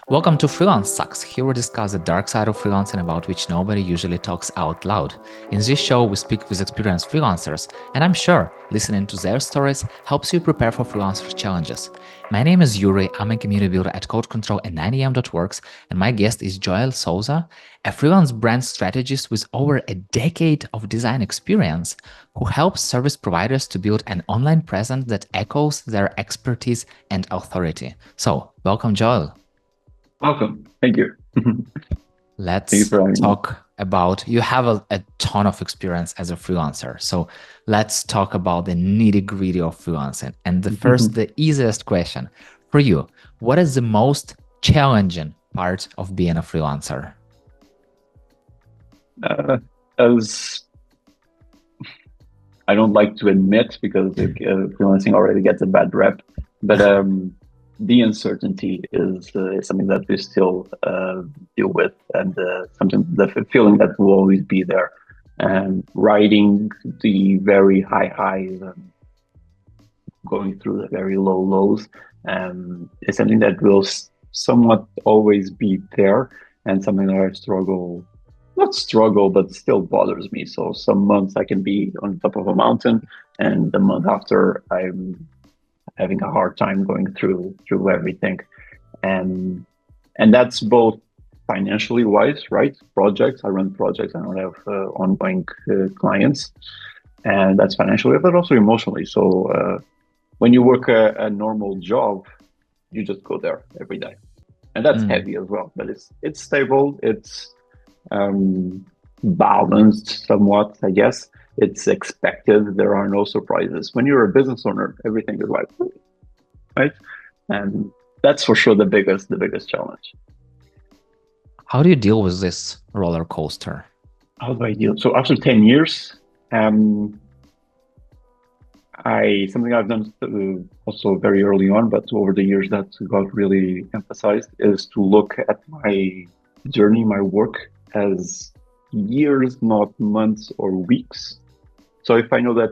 Welcome to Freelance Sucks. Here we discuss the dark side of freelancing about which nobody usually talks out loud. In this show, we speak with experienced freelancers, and I'm sure listening to their stories helps you prepare for freelancers' challenges. My name is Yuri, I'm a community builder at Code Control and 9am.works, and my guest is Joel Sousa, a freelance brand strategist with over a decade of design experience, who helps service providers to build an online presence that echoes their expertise and authority. So, welcome, Joel. Welcome. Thank you. Thank you Let's for having me. talk about you have a ton of experience as a freelancer. So let's talk about the nitty gritty of freelancing. And the easiest question for you, what is the most challenging part of being a freelancer? As I don't like to admit, because freelancing already gets a bad rep, but the uncertainty is something that we still deal with, and something, the feeling that will always be there. And riding the very high highs and going through the very low lows is something that will somewhat always be there, and something that I struggle, not struggle, but still bothers me. So some months I can be on top of a mountain, and the month after I'm having a hard time going through everything. And and that's both financially wise, right? Projects, I run projects, I don't have ongoing clients, and that's financially, but also emotionally. So when you work a normal job, you just go there every day, and that's Mm, heavy as well. But it's stable, it's balanced somewhat, I guess. It's expected. There are no surprises. When you're a business owner, everything is like, right, and that's for sure the biggest challenge. how do you deal with this roller coaster? How do I deal? So after 10 years, um, I something I've done also very early on, but over the years that got really emphasized, is to look at my journey, my work, as years, not months or weeks. So if I know that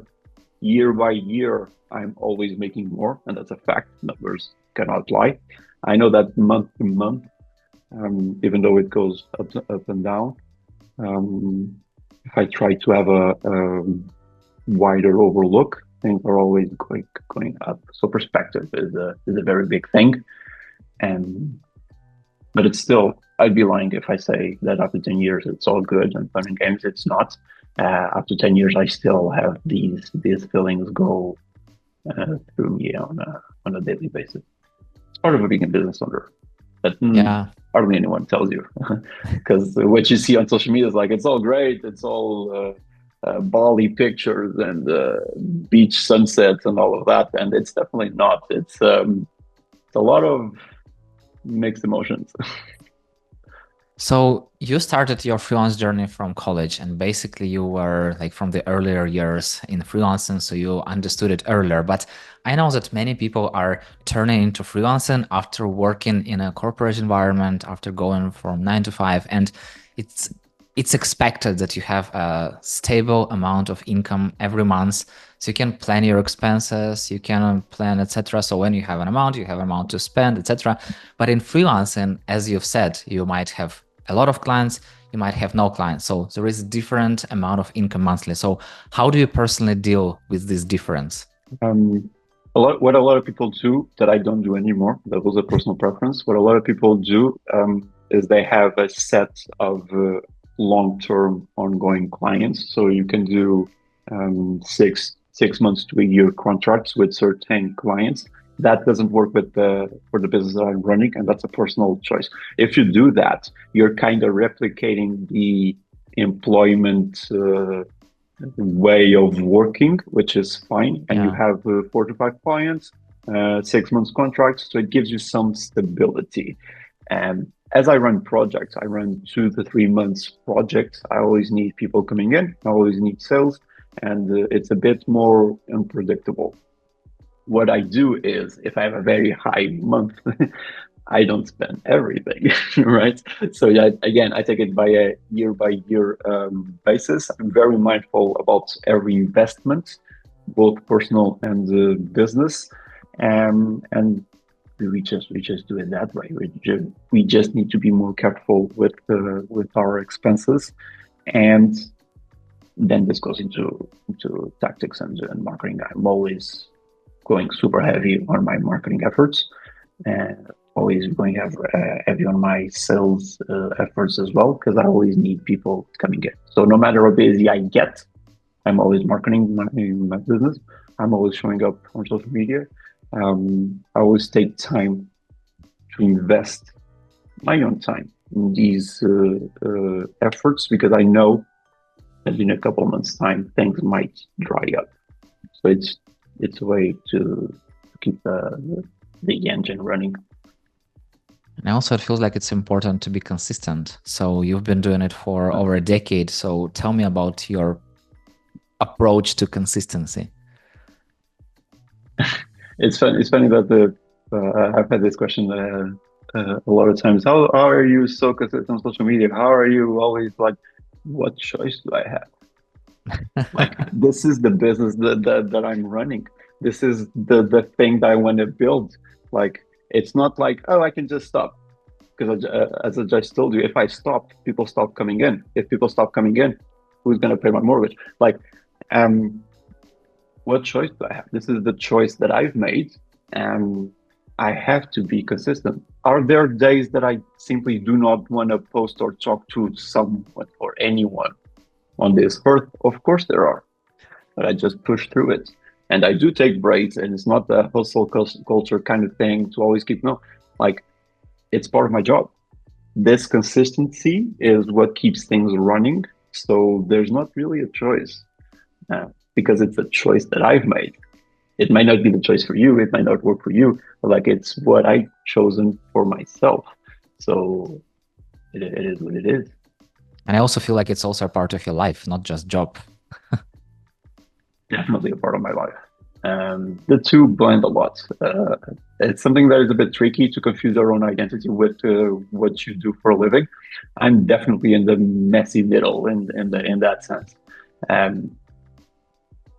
year by year I'm always making more, and that's a fact, numbers cannot lie. I know that month to month, even though it goes up and down, um, if I try to have a wider overlook, things are always going up. So perspective is a very big thing, and but it's still, I'd be lying if I say that after 10 years it's all good and fun and games. It's not. After 10 years, I still have these feelings go through me on a daily basis. It's part of being a business owner, but Yeah. hardly anyone tells you, because what you see on social media is like it's all great, it's all Bali pictures and beach sunsets and all of that, and it's definitely not. It's a lot of mixed emotions. So you started your freelance journey from college, and basically you were like from the earlier years in freelancing, so you understood it earlier. But I know that many people are turning into freelancing after working in a corporate environment, after going from 9 to 5, and it's it's expected that you have a stable amount of income every month, so you can plan your expenses, you can plan, etc. So when you have an amount, you have an amount to spend, etc. But in freelancing, as you've said, you might have a lot of clients, you might have no clients. So there is a different amount of income monthly. So how do you personally deal with this difference? Um, what a lot of people do that I don't do anymore. That was a personal preference. What a lot of people do is they have a set of long-term, ongoing clients. So you can do six months to a year contracts with certain clients. That doesn't work with the for the business that I'm running, and that's a personal choice. If you do that, you're kind of replicating the employment way of working, which is fine. And you Yeah. have 4 to 5 clients, 6 months contracts, so it gives you some stability. And as I run projects, I run 2 to 3 months projects. I always need people coming in. I always need sales, and it's a bit more unpredictable. What I do is, if I have a very high month, I don't spend everything, right? So yeah, again, I take it by year basis. I'm very mindful about every investment, both personal and business, and we just do it that way. We just need to be more careful with our expenses, and then this goes into tactics and marketing. I'm always going super heavy on my marketing efforts, and always going heavy on my sales efforts as well, because I always need people coming in. So no matter how busy I get, I'm always marketing my business. I'm always showing up on social media. I always take time to invest my own time in these efforts, because I know that in a couple of months' time things might dry up. So it's a way to keep the engine running. And also, it feels like it's important to be consistent. So you've been doing it for over a decade. So tell me about your approach to consistency. It's funny that I've had this question a lot of times. How are you so consistent on social media? How are you always like, what choice do I have? Like, this is the business that I'm running. This is the thing that I want to build. Like, it's not like, oh, I can just stop. Because as I just told you, if I stop, people stop coming in. If people stop coming in, who's going to pay my mortgage? Like, what choice do I have? This is the choice that I've made, and I have to be consistent. Are there days that I simply do not want to post or talk to someone or anyone on this earth? Of course there are, but I just push through it. And I do take breaks, and it's not the hustle culture kind of thing to always keep, no, like, it's part of my job. This consistency is what keeps things running. So there's not really a choice, because it's a choice that I've made. It might not be the choice for you. It might not work for you, but like, it's what I've chosen for myself. So it is what it is. And I also feel like it's also a part of your life, not just job. Definitely a part of my life. The two blend a lot. It's something that is a bit tricky to confuse our own identity with what you do for a living. I'm definitely in the messy middle in that sense.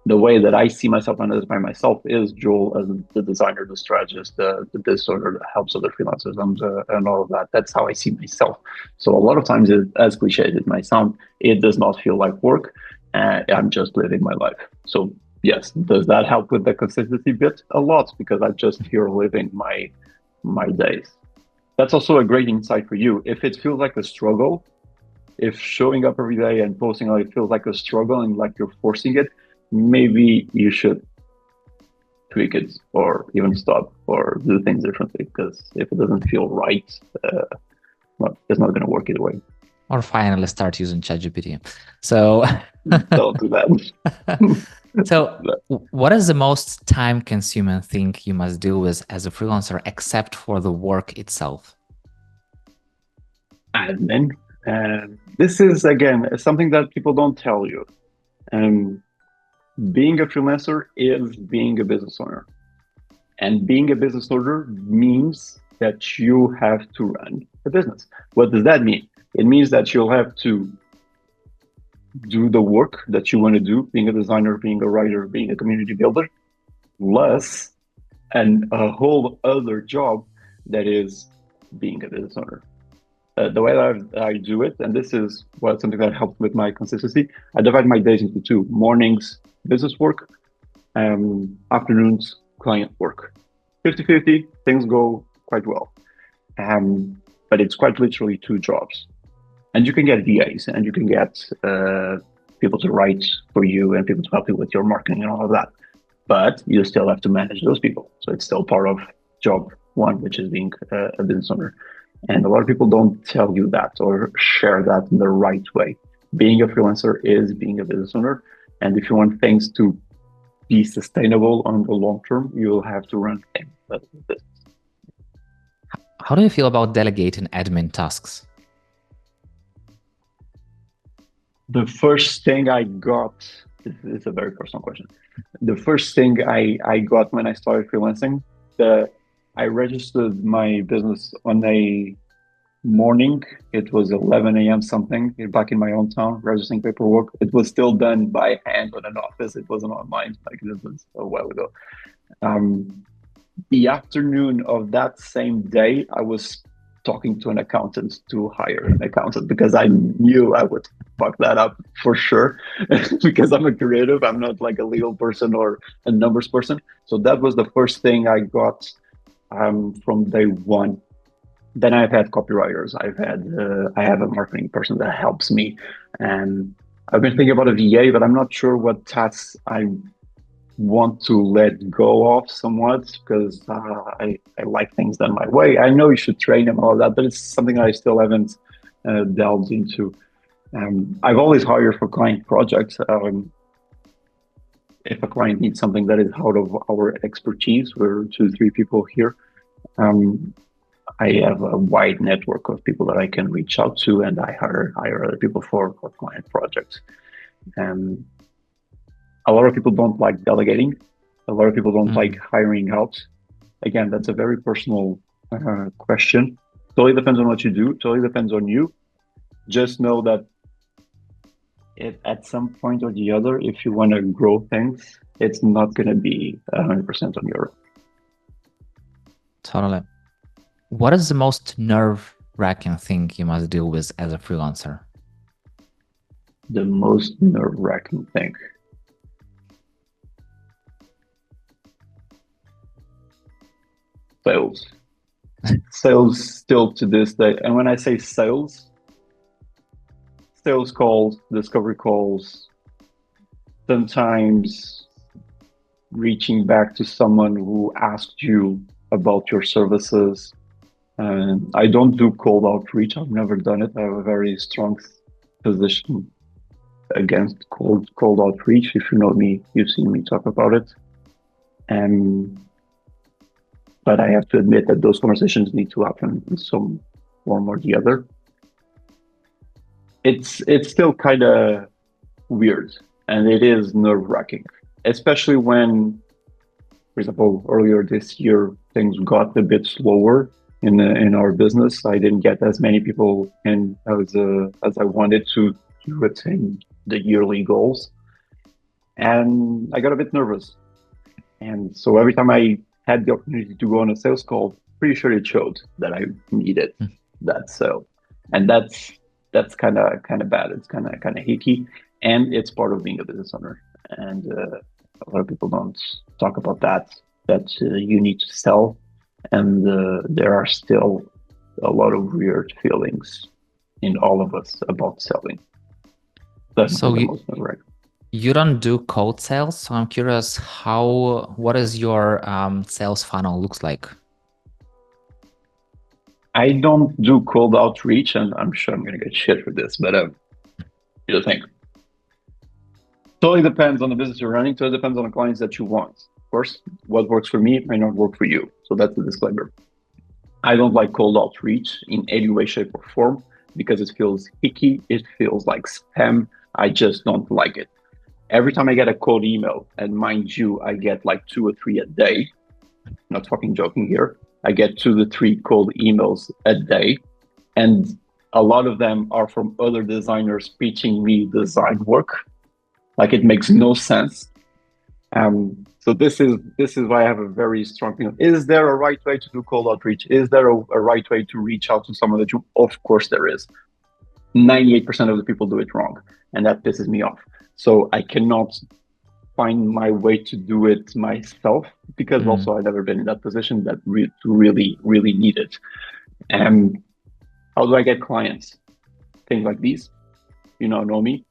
The way that I see myself and as by myself is Joel as the designer, the strategist, the disorder that helps other freelancers and all of that. That's how I see myself. So a lot of times, as cliche as it might sound, it does not feel like work. I'm just living my life. So yes, does that help with the consistency bit? A lot, because I'm just here living my days. That's also a great insight for you. If it feels like a struggle, if showing up every day and posting it feels like a struggle and like you're forcing it, maybe you should tweak it or even stop or do things differently, because if it doesn't feel right, well, it's not going to work either way. Or finally start using ChatGPT. So don't do that. So what is the most time-consuming thing you must deal with as a freelancer, except for the work itself? Admin. This is, again, something that people don't tell you. Being a freelancer is being a business owner. And being a business owner means that you have to run a business. What does that mean? It means that you'll have to do the work that you want to do, being a designer, being a writer, being a community builder, plus a whole other job that is being a business owner. The way that I do it, and this is something that helped with my consistency, I divide my days into two: mornings, business work, afternoons, client work. 50-50, things go quite well. But it's quite literally two jobs. And you can get VAs, and you can get people to write for you and people to help you with your marketing and all of that. But you still have to manage those people. So it's still part of job one, which is being a business owner. And a lot of people don't tell you that or share that in the right way. Being a freelancer is being a business owner. And if you want things to be sustainable on the long term, you'll have to run things as a business. How do you feel about delegating admin tasks? The first thing I got, this is a very personal question. The first thing I got when I started freelancing, I registered my business on a morning. It was 11 a.m. something back in my own town, registering paperwork. It was still done by hand on an office. It wasn't online, like this was a while ago. The afternoon of that same day, I was talking to an accountant to hire an accountant because I knew I would fuck that up for sure because I'm a creative. I'm not like a legal person or a numbers person. So that was the first thing I got from day one. Then I've had copywriters. I have a marketing person that helps me, and I've been thinking about a VA, but I'm not sure what tasks I want to let go of somewhat because I like things done my way. I know you should train them all that, but it's something I still haven't delved into. I've always hired for client projects. If a client needs something that is out of our expertise, we're two, three people here. Um, I have a wide network of people that I can reach out to, and I hire other people for client projects. Um, a lot of people don't like delegating. A lot of people don't like Mm. hiring out. Again, that's a very personal question. Totally depends on what you do. Totally depends on you. Just know that if at some point or the other, if you want to grow things, it's not going to be 100% on your own. Totally. What is the most nerve-wracking thing you must deal with as a freelancer? The most nerve-wracking thing. Sales. Sales still to this day. And when I say sales calls, discovery calls, sometimes reaching back to someone who asked you about your services. And I don't do cold outreach. I've never done it. I have a very strong position against cold outreach. If you know me, you've seen me talk about it. And but I have to admit that those conversations need to happen in some form or the other. It's still kind of weird and it is nerve wracking, especially when, for example, earlier this year things got a bit slower in our business. I didn't get as many people in as I wanted to attain the yearly goals, and I got a bit nervous. And so every time I had the opportunity to go on a sales call, pretty sure it showed that I needed Mm. that sale, and that's kind of bad. It's kind of hicky, and it's part of being a business owner. And a lot of people don't talk about that. That you need to sell, and there are still a lot of weird feelings in all of us about selling. Definitely So the you, most nerve. you don't do cold sales, so I'm curious what is your sales funnel looks like? I don't do cold outreach, and I'm sure I'm going to get shit for this, but here's the thing. Totally depends on the business you're running. Totally depends on the clients that you want. Of course, what works for me may not work for you. So that's the disclaimer. I don't like cold outreach in any way, shape, or form because it feels icky. It feels like spam. I just don't like it. Every time I get a cold email, and mind you, I get like 2 or 3 a day. Not fucking joking here. I get 2 to 3 cold emails a day, and a lot of them are from other designers pitching me design work. Like it makes no sense. So this is why I have a very strong feeling. Is there a right way to do cold outreach? Is there a right way to reach out to someone that you? Of course there is. 98% of the people do it wrong, and that pisses me off. So I cannot find my way to do it myself because Mm. also I've never been in that position that to really need it. And how do I get clients? Things like these. You know me.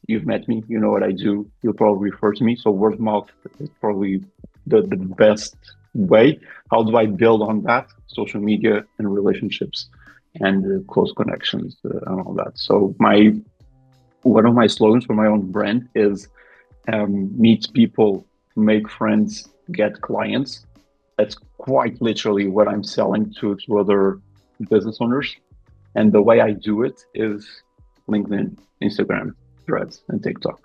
You've met me, you know what I do, you'll probably refer to me. So word of mouth is probably the best way. How do I build on that? Social media and relationships and close connections and all that. So one of my slogans for my own brand is meet people, make friends, get clients. That's quite literally what I'm selling to other business owners. And the way I do it is LinkedIn, Instagram, Threads, and TikTok.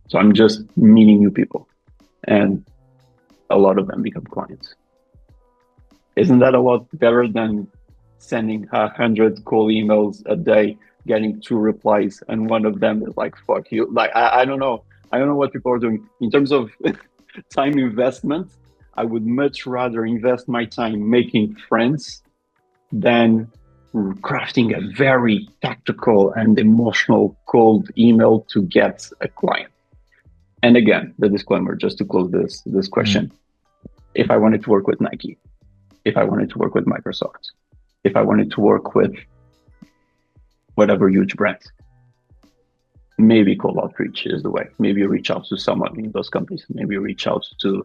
So I'm just meeting new people, and a lot of them become clients. Isn't that a lot better than sending 100 cold emails a day, getting 2 replies, and one of them is like "fuck you"? Like I don't know. I don't know what people are doing in terms of time investment. I would much rather invest my time making friends than crafting a very tactical and emotional cold email to get a client. And again, the disclaimer, just to close this Mm. question. If I wanted to work with Nike, if I wanted to work with Microsoft, if I wanted to work with whatever huge brand, maybe cold outreach is the way. Maybe you reach out to someone in those companies. Maybe you reach out to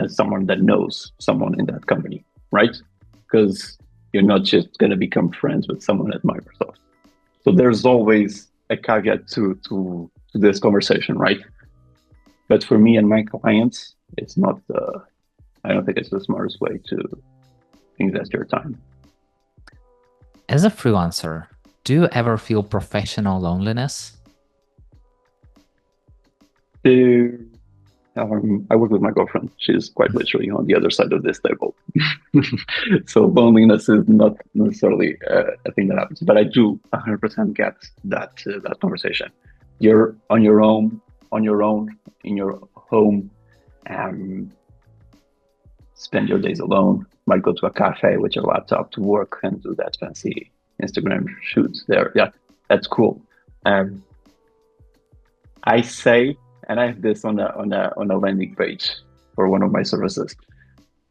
someone that knows someone in that company, right? Because you're not just going to become friends with someone at Microsoft. So there's always a caveat to this conversation, right? But for me and my clients, it's not. I don't think it's the smartest way to invest your time. As a freelancer, do you ever feel professional loneliness? I work with my girlfriend. She's quite literally on the other side of this table. So loneliness is not necessarily a thing that happens, but I do 100% get that conversation. You're on your own in your home. Um, Spend your days alone. Might go to a cafe with your laptop to work and do that fancy Instagram shoots there. Yeah, that's cool. Um, I say, and I have this on a landing page for one of my services.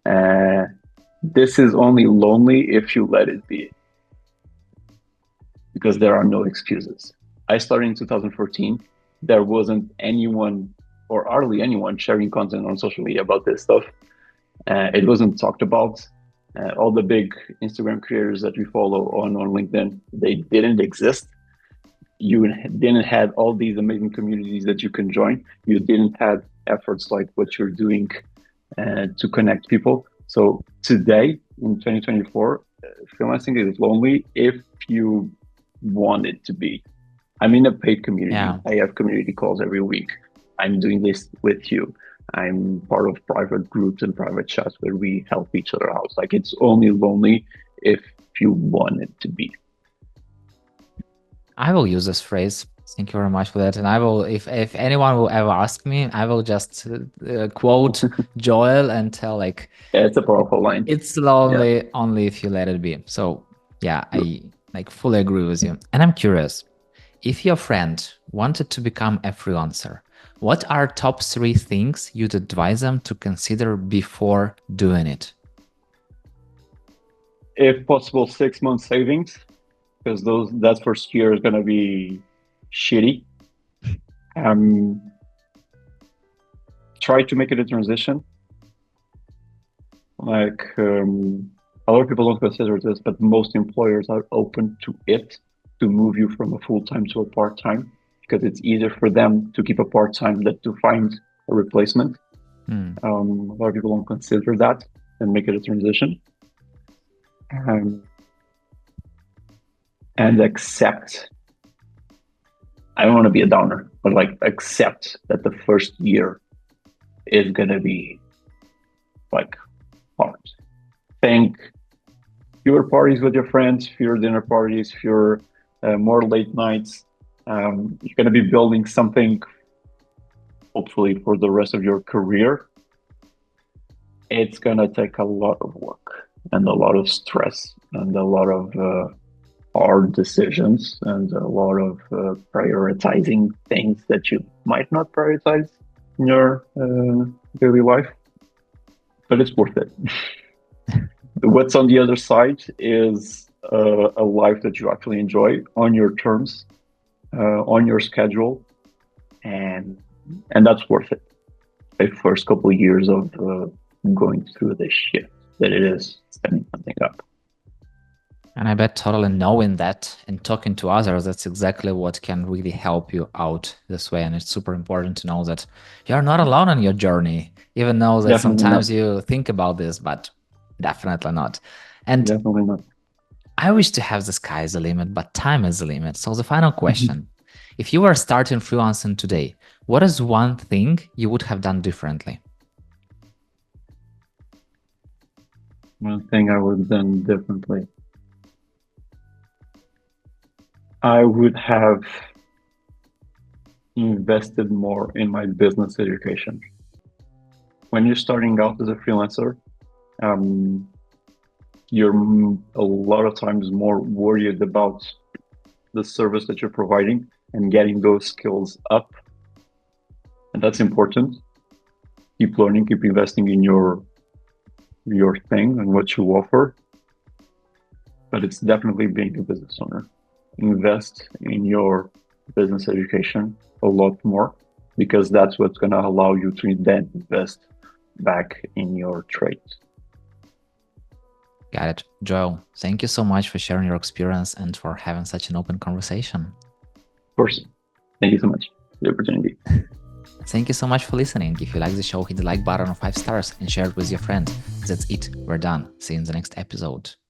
Uh, this is only lonely if you let it be, because there are no excuses. I started in 2014. There wasn't anyone or hardly anyone sharing content on social media about this stuff. It wasn't talked about. All the big Instagram creators that we follow on LinkedIn, they didn't exist. You didn't have all these amazing communities that you can join. You didn't have efforts like what you're doing to connect people. So today in 2024, freelancing is lonely if you want it to be. I'm in a paid community. Yeah. I have community calls every week. I'm doing this with you. I'm part of private groups and private chats where we help each other out. Like it's only lonely if you want it to be. I will use this phrase. Thank you very much for that. And I will, if anyone will ever ask me, I will just quote Joel and tell like, Yeah, it's a powerful line. it's Yeah. lonely only if you let it be. So yeah, I like fully agree with you. And I'm curious, if your friend wanted to become a freelancer, what are top 3 things you'd advise them to consider before doing it? If possible, 6 months savings, because that first year is gonna be shitty. Um, Try to make it a transition. Like a lot of people don't consider this, but most employers are open to it to move you from a full time to a part time because it's easier for them to keep a part time than to find a replacement. A lot of people don't consider that and make it a transition. And accept. I don't want to be a downer, but like accept that the first year is gonna be like hard. Think fewer parties with your friends, fewer dinner parties, fewer more late nights. You're gonna be building something hopefully for the rest of your career. It's gonna take a lot of work and a lot of stress and a lot of hard decisions and a lot of prioritizing things that you might not prioritize in your daily life, but it's worth it. What's on the other side is a life that you actually enjoy on your terms, on your schedule, and that's worth it. The first couple of years of going through this shit that it is setting something up. And I bet totally knowing that and talking to others, that's exactly what can really help you out this way. And it's super important to know that you're not alone on your journey, even though that Definitely not. sometimes you think about this, but definitely not. And Definitely not. I wish to have the sky as a limit, but time is a limit. So the final question, if you were starting freelancing today, what is one thing you would have done differently? One thing I would have done differently. I would have invested more in my business education. when you're starting out as a freelancer, you're a lot of times more worried about the service that you're providing and getting those skills up. And that's important. Keep learning, keep investing in your thing and what you offer. But it's definitely being a business owner. Invest in your business education a lot more, because that's what's going to allow you to then invest back in your trade. Got it. Joel, thank you so much for sharing your experience and for having such an open conversation. Of course. Thank you so much for the opportunity. Thank you so much for listening. If you like the show, hit the like button of 5 stars and share it with your friends. That's it. We're done. See you in the next episode.